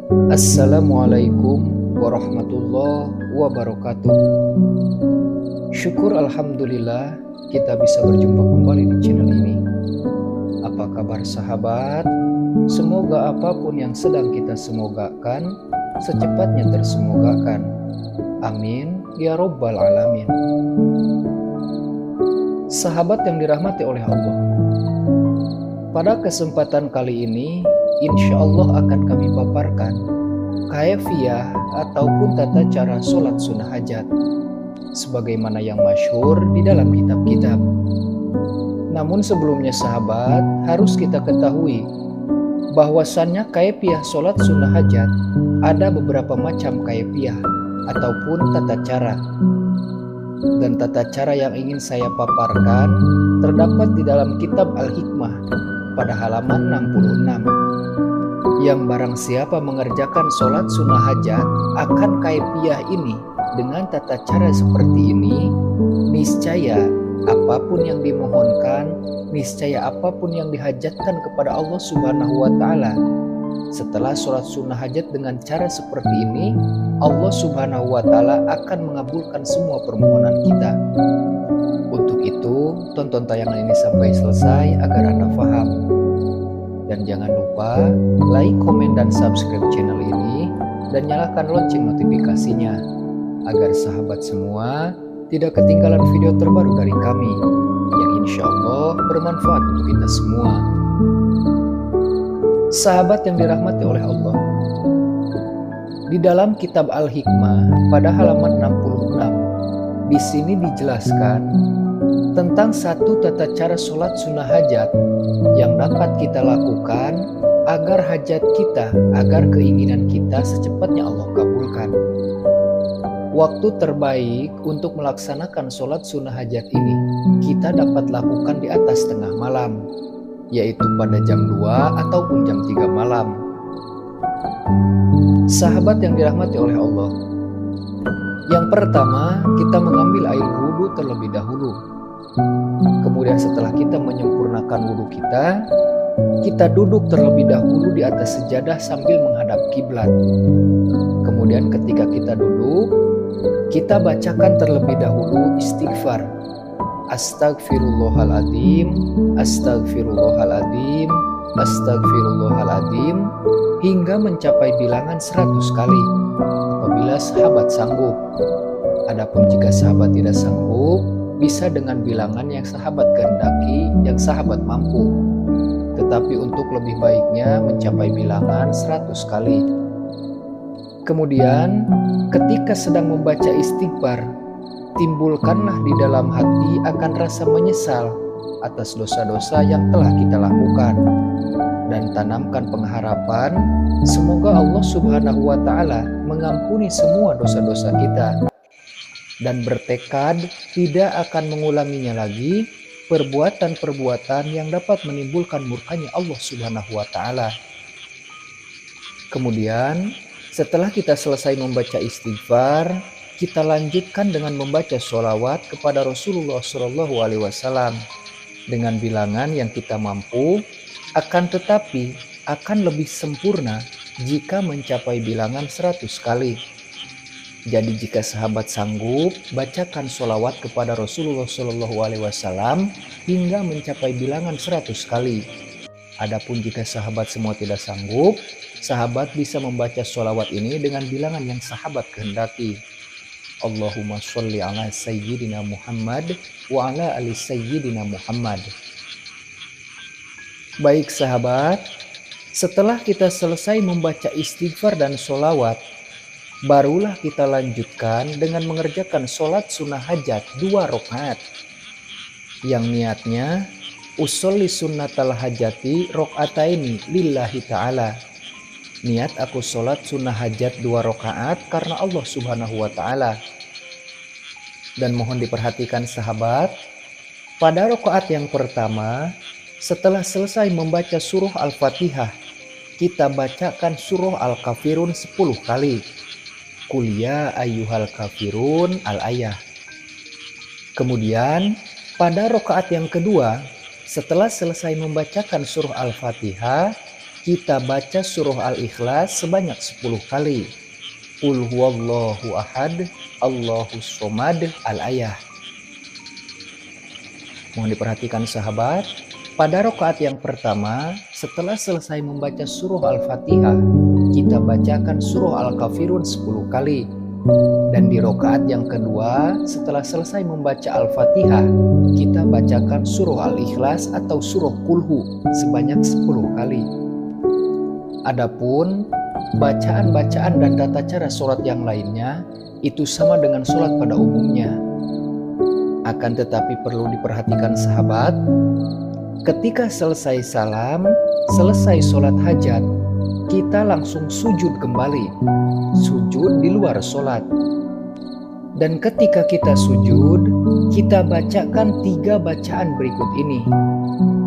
Assalamualaikum warahmatullahi wabarakatuh. Syukur alhamdulillah kita bisa berjumpa kembali di channel ini. Apa kabar sahabat? Semoga apapun yang sedang kita semogakan secepatnya tersemogakan. Amin ya robbal alamin. Sahabat yang dirahmati oleh Allah, pada kesempatan kali ini insya Allah akan kami paparkan kaifiyah ataupun tata cara sholat sunnah hajat sebagaimana yang masyhur di dalam kitab-kitab. Namun sebelumnya sahabat, harus kita ketahui bahwasannya kaifiyah sholat sunnah hajat ada beberapa macam kaifiyah ataupun tata cara. Dan tata cara yang ingin saya paparkan terdapat di dalam kitab Al-Hikmah pada halaman 66, yang barang siapa mengerjakan sholat sunnah hajat akan kaifiyah ini dengan tata cara seperti ini, niscaya apapun yang dimohonkan, niscaya apapun yang dihajatkan kepada Allah Subhanahu wa Ta'ala setelah sholat sunnah hajat dengan cara seperti ini, Allah Subhanahu wa Ta'ala akan mengabulkan semua permohonan kita. Untuk itu, tonton tayangan ini sampai selesai agar Anda paham. Dan jangan lupa like, komen, dan subscribe channel ini, dan nyalakan lonceng notifikasinya agar sahabat semua tidak ketinggalan video terbaru dari kami yang insya Allah bermanfaat untuk kita semua. Sahabat yang dirahmati oleh Allah, di dalam kitab Al-Hikmah pada halaman 66, di sini dijelaskan tentang satu tata cara sholat sunnah hajat yang dapat kita lakukan agar hajat kita, agar keinginan kita secepatnya Allah kabulkan. Waktu terbaik untuk melaksanakan sholat sunnah hajat ini kita dapat lakukan di atas tengah malam, yaitu pada jam 2 ataupun jam 3 malam. Sahabat yang dirahmati oleh Allah, yang pertama kita mengambil air wudhu terlebih dahulu. Kemudian setelah kita menyempurnakan wudhu kita duduk terlebih dahulu di atas sejadah sambil menghadap kiblat. Kemudian ketika kita duduk, kita bacakan terlebih dahulu istighfar. Astagfirullahaladzim, astagfirullahaladzim, astagfirullahaladzim, hingga mencapai bilangan 100 kali apabila sahabat sanggup. Adapun jika sahabat tidak sanggup, bisa dengan bilangan yang sahabat kehendaki, yang sahabat mampu. Tetapi untuk lebih baiknya mencapai bilangan 100 kali. Kemudian ketika sedang membaca istighfar, timbulkanlah di dalam hati akan rasa menyesal atas dosa-dosa yang telah kita lakukan, dan tanamkan pengharapan semoga Allah Subhanahu wa Ta'ala mengampuni semua dosa-dosa kita, dan bertekad tidak akan mengulanginya lagi perbuatan-perbuatan yang dapat menimbulkan murkanya Allah Subhanahu wa Ta'ala. Kemudian setelah kita selesai membaca istighfar, kita lanjutkan dengan membaca sholawat kepada Rasulullah SAW dengan bilangan yang kita mampu, akan tetapi akan lebih sempurna jika mencapai bilangan 100 kali. Jadi jika sahabat sanggup, bacakan sholawat kepada Rasulullah SAW hingga mencapai bilangan 100 kali. Adapun jika sahabat semua tidak sanggup, sahabat bisa membaca sholawat ini dengan bilangan yang sahabat kehendaki. Allahumma sholli ala sayyidina Muhammad wa ala ali sayyidina Muhammad. Baik sahabat, setelah kita selesai membaca istighfar dan sholawat, barulah kita lanjutkan dengan mengerjakan sholat sunnah hajat 2 rakaat, yang niatnya usolli sunnatal hajati rakaataini lillahi ta'ala. Niat aku sholat sunnah hajat 2 rakaat karena Allah Subhanahu wa Ta'ala. Dan mohon diperhatikan sahabat, pada rakaat yang pertama, setelah selesai membaca surah Al-Fatihah, kita bacakan surah Al-Kafirun 10 kali. Qul ya ayyuhal kafirun al-ayah. Kemudian pada rakaat yang kedua, setelah selesai membacakan surah Al-Fatihah, kita baca surah Al-Ikhlas sebanyak 10 kali. Qul huwallahu ahad, Allahus somad, al-ayah. Mohon diperhatikan sahabat, pada rakaat yang pertama, setelah selesai membaca surah Al-Fatihah, kita bacakan surah Al-Kafirun 10 kali. Dan di rakaat yang kedua, setelah selesai membaca Al-Fatihah, kita bacakan surah Al-Ikhlas atau surah Kulhu sebanyak 10 kali. Adapun bacaan-bacaan dan tata cara sholat yang lainnya, itu sama dengan sholat pada umumnya. Akan tetapi perlu diperhatikan sahabat, ketika selesai salam, selesai sholat hajat, kita langsung sujud kembali, sujud di luar sholat. Dan ketika kita sujud, kita bacakan 3 bacaan berikut ini.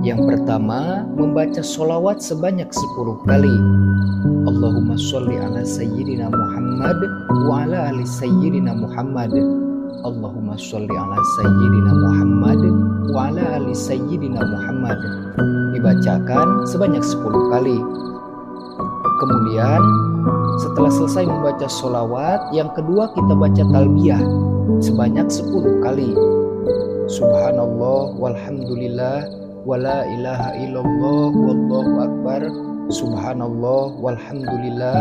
Yang pertama, membaca sholawat sebanyak 10 kali. Allahumma sholli ala sayyidina Muhammad wa ala ali sayyidina Muhammad. Allahumma sholli ala sayyidina Muhammad wa ala ali sayyidina Muhammad. Dibacakan sebanyak 10 kali. Kemudian setelah selesai membaca sholawat, yang kedua kita baca talbiyah sebanyak 10 kali. Subhanallah walhamdulillah wala ilaha illallah wallahu akbar. Subhanallah walhamdulillah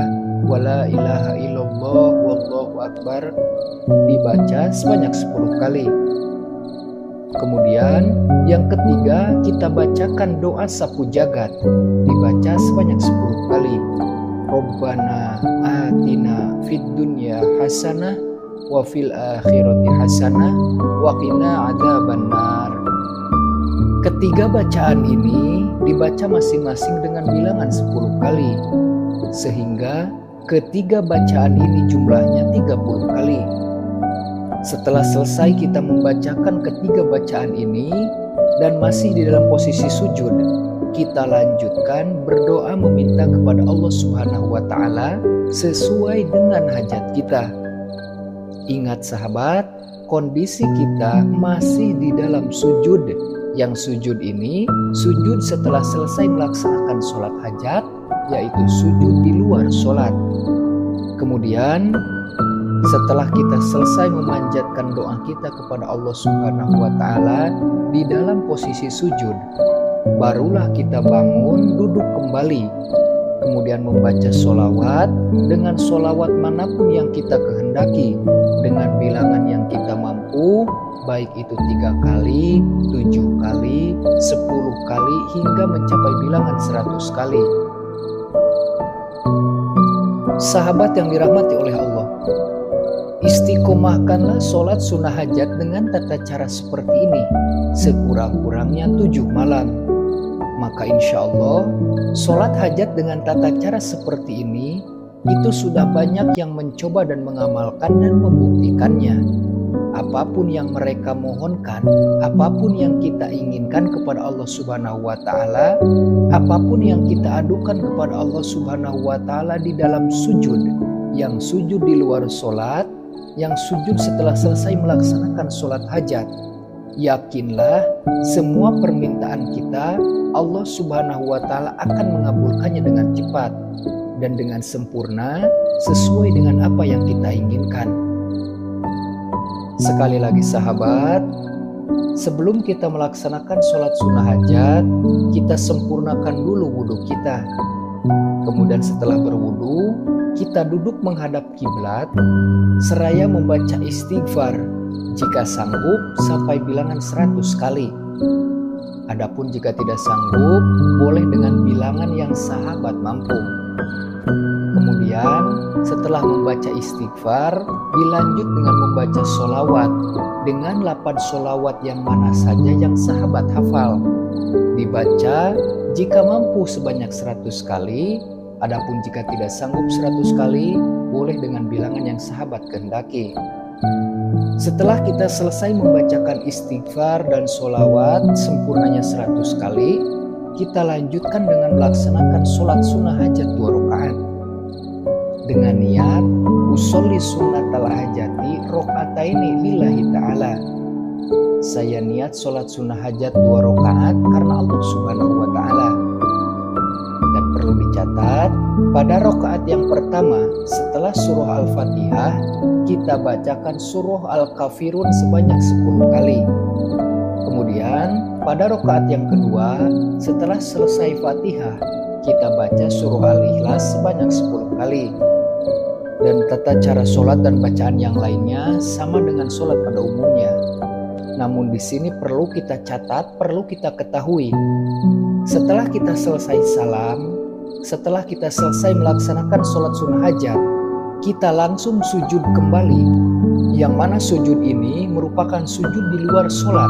wala ilaha illallah wallahu akbar. Dibaca sebanyak 10 kali. Kemudian yang ketiga kita bacakan doa sapu jagat, dibaca sebanyak 10 kali. Rabbana atina fid dunya hasanah wa fil akhirati hasanah wa qina adzabannar. Ketiga bacaan ini dibaca masing-masing dengan bilangan 10 kali, sehingga ketiga bacaan ini jumlahnya 30 kali. Setelah selesai kita membacakan ketiga bacaan ini dan masih di dalam posisi sujud, kita lanjutkan berdoa meminta kepada Allah Subhanahu wa Ta'ala sesuai dengan hajat kita. Ingat sahabat, kondisi kita masih di dalam sujud. Yang sujud ini, sujud setelah selesai melaksanakan sholat hajat, yaitu sujud di luar sholat. Kemudian, setelah kita selesai memanjatkan doa kita kepada Allah Subhanahu wa Ta'ala di dalam posisi sujud, barulah kita bangun duduk kembali, kemudian membaca sholawat dengan sholawat manapun yang kita kehendaki, dengan bilangan yang kita mampu, baik itu 3 kali, 7 kali, 10 kali, hingga mencapai bilangan 100 kali. Sahabat yang dirahmati oleh Allah, istiqomahkanlah sholat sunnah hajat dengan tata cara seperti ini, sekurang-kurangnya 7 malam. Maka insya Allah, sholat hajat dengan tata cara seperti ini, itu sudah banyak yang mencoba dan mengamalkan dan membuktikannya. Apapun yang mereka mohonkan, apapun yang kita inginkan kepada Allah Subhanahu wa Ta'ala, apapun yang kita adukan kepada Allah Subhanahu wa Ta'ala di dalam sujud, yang sujud di luar sholat, yang sujud setelah selesai melaksanakan sholat hajat, yakinlah semua permintaan kita Allah Subhanahu wa Ta'ala akan mengabulkannya dengan cepat dan dengan sempurna sesuai dengan apa yang kita inginkan. Sekali lagi sahabat, sebelum kita melaksanakan sholat sunnah hajat, kita sempurnakan dulu wudhu kita. Kemudian setelah berwudhu, kita duduk menghadap kiblat seraya membaca istighfar jika sanggup sampai bilangan 100 kali. Adapun jika tidak sanggup, boleh dengan bilangan yang sahabat mampu. Kemudian setelah membaca istighfar, dilanjut dengan membaca sholawat dengan 8 sholawat yang mana saja yang sahabat hafal. Dibaca jika mampu sebanyak 100 kali, adapun jika tidak sanggup 100 kali, boleh dengan bilangan yang sahabat kehendaki. Setelah kita selesai membacakan istighfar dan sholawat sempurnanya 100 kali, kita lanjutkan dengan melaksanakan sholat sunnah hajat 2 rakaat. Dengan niat, usolli sunnatal hajati rakaataini lillahi ta'ala. Saya niat sholat sunnah hajat 2 rakaat karena Allah Subhanahu wa Ta'ala. Dan perlu perlu dicatat, pada rakaat yang pertama setelah surah Al-Fatihah, kita bacakan surah Al-Kafirun sebanyak 10 kali. Kemudian pada rakaat yang kedua setelah selesai Fatihah, kita baca surah Al-Ikhlas sebanyak 10 kali. Dan tata cara sholat dan bacaan yang lainnya sama dengan sholat pada umumnya. Namun di sini perlu kita catat, perlu kita ketahui. Setelah kita selesai salam, setelah kita selesai melaksanakan sholat sunnah hajat, kita langsung sujud kembali. Yang mana sujud ini merupakan sujud di luar sholat.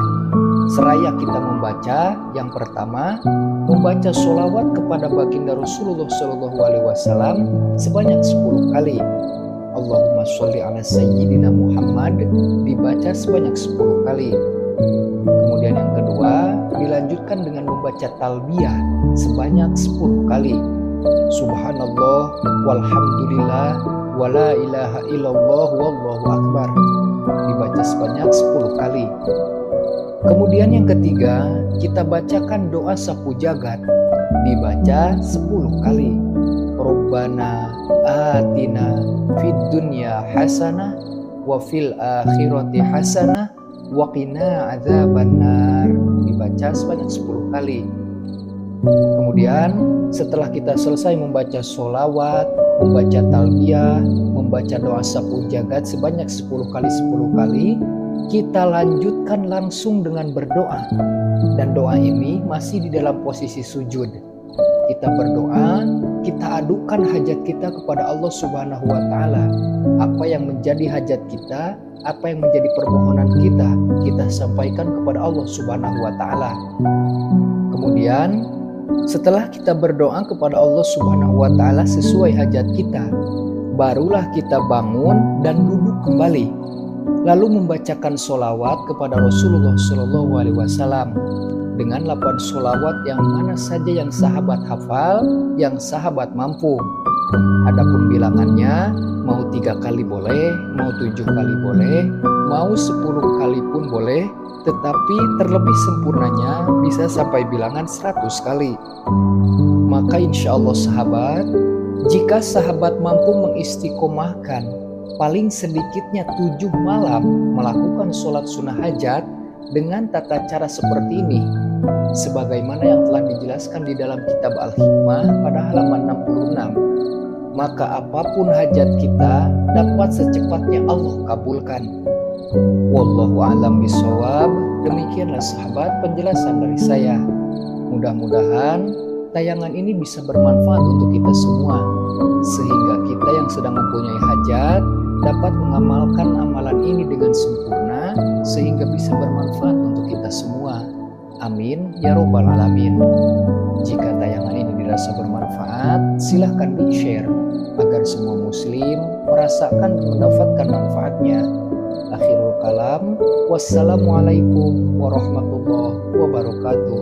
Seraya kita membaca, yang pertama, membaca sholawat kepada baginda Rasulullah SAW sebanyak 10 kali. Allahumma sholli ala sayyidina Muhammad dibaca sebanyak 10 kali. Kemudian yang kedua, dilanjutkan dengan membaca talbiyah sebanyak 10 kali. Subhanallah walhamdulillah wala ilaha illallah wallahu akbar dibaca sebanyak 10 kali. Kemudian yang ketiga, kita bacakan doa sapu jagat dibaca 10 kali. Rabbana atina fid dunya hasanah wa fil akhirati hasanah wa qina adzabannar dibaca sebanyak 10 kali. Kemudian setelah kita selesai membaca sholawat, membaca talbiyah, membaca doa sapu jagat sebanyak 10 kali, kita lanjutkan langsung dengan berdoa. Dan doa ini masih di dalam posisi sujud. Kita berdoa, kita adukan hajat kita kepada Allah Subhanahu wa Ta'ala. Apa yang menjadi hajat kita, apa yang menjadi permohonan kita sampaikan kepada Allah Subhanahu wa Ta'ala. Kemudian setelah kita berdoa kepada Allah Subhanahu wa Ta'ala sesuai hajat kita, barulah kita bangun dan duduk kembali, lalu membacakan sholawat kepada Rasulullah SAW dengan 8 sholawat yang mana saja yang sahabat hafal, yang sahabat mampu. Adapun bilangannya mau 3 kali boleh, mau 7 kali boleh, mau 10 kali pun boleh, tetapi terlebih sempurnanya bisa sampai bilangan 100 kali. Maka insya Allah sahabat, jika sahabat mampu mengistiqomahkan paling sedikitnya 7 malam melakukan sholat sunnah hajat dengan tata cara seperti ini, sebagaimana yang telah dijelaskan di dalam kitab Al-Hikmah pada halaman 66, maka apapun hajat kita dapat secepatnya Allah kabulkan. Wallahu a'lam bishawab. Demikianlah sahabat penjelasan dari saya. Mudah-mudahan tayangan ini bisa bermanfaat untuk kita semua, sehingga kita yang sedang mempunyai hajat dapat mengamalkan amalan ini dengan sempurna, sehingga bisa bermanfaat untuk kita semua. Amin ya robbal alamin. Jika tayangan ini dirasa bermanfaat, silahkan di-share agar semua muslim merasakan dan mendapatkan manfaatnya. Akhirul kalam, wassalamualaikum warahmatullahi wabarakatuh.